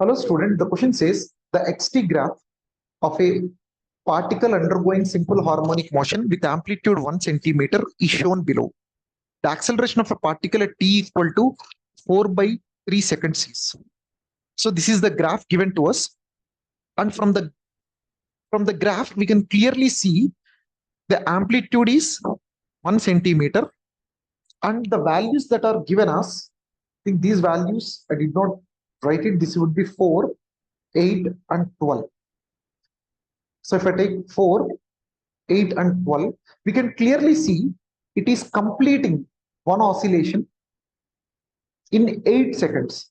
Hello student, the question says the xt graph of a particle undergoing simple harmonic motion with amplitude 1 centimeter is shown below. The acceleration of a particle at t equal to 4 by 3 seconds is. So this is the graph given to us, and from the graph we can clearly see the amplitude is 1 centimeter, and the values that are given us, I think these values I did not write it. This would be 4, 8 and 12. So if I take 4, 8 and 12, we can clearly see it is completing one oscillation in 8 seconds.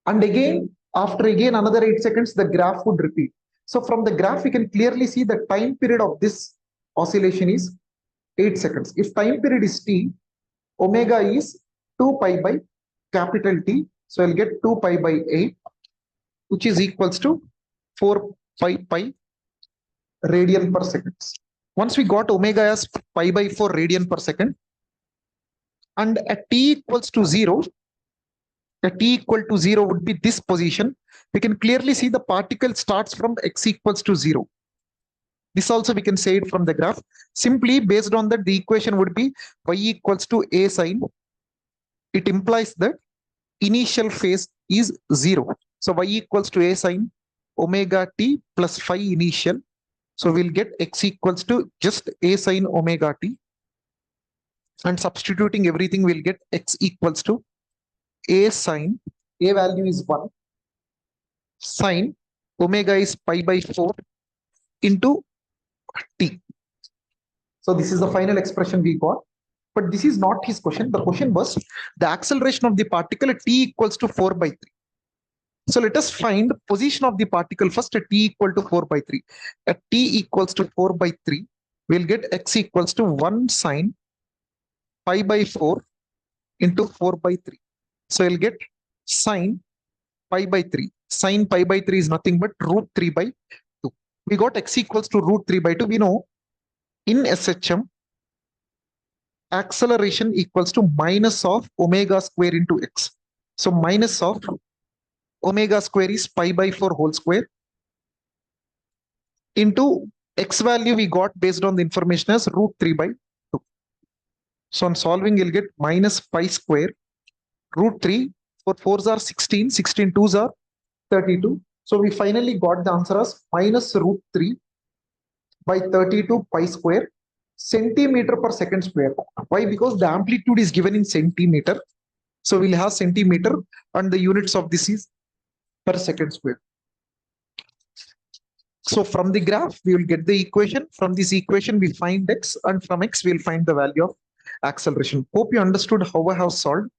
And again, after again another 8 seconds, the graph would repeat. So from the graph, we can clearly see the time period of this oscillation is 8 seconds. If time period is t, omega is 2 pi by capital T. So I'll get 2 pi by 8, which is equals to 4 pi radian per second. Once we got omega as pi by 4 radian per second, and at t equals to 0, at t equal to 0 would be this position. We can clearly see the particle starts from x equals to 0. This also we can say it from the graph. Simply based on that, the equation would be y equals to a sine. It implies that initial phase is 0. So y equals to a sine omega t plus phi initial. So we'll get x equals to just a sine omega t. And substituting everything, we'll get x equals to a sine, a value is 1, sine omega is pi by 4 into t. So this is the final expression we got. But this is not his question. The question was the acceleration of the particle at t equals to 4 by 3. So let us find position of the particle first at t equal to 4 by 3. At t equals to 4 by 3, we'll get x equals to 1 sine pi by 4 into 4 by 3. So I'll get sine pi by 3. Sine pi by 3 is nothing but root 3 by 2. We got x equals to root 3 by 2. We know in SHM, acceleration equals to minus of omega square into x. So minus of omega square is pi by 4 whole square into x value we got based on the information as root 3 by 2. So on solving, you'll get minus pi square root 3, 4 4s are 16, 16 2s are 32. So we finally got the answer as minus root 3 by 32 pi square centimeter per second square. Why? Because the amplitude is given in centimeter. So we'll have centimeter, and the units of this is per second square. So from the graph, we will get the equation. From this equation, we find x, and from x, we'll find the value of acceleration. Hope you understood how I have solved.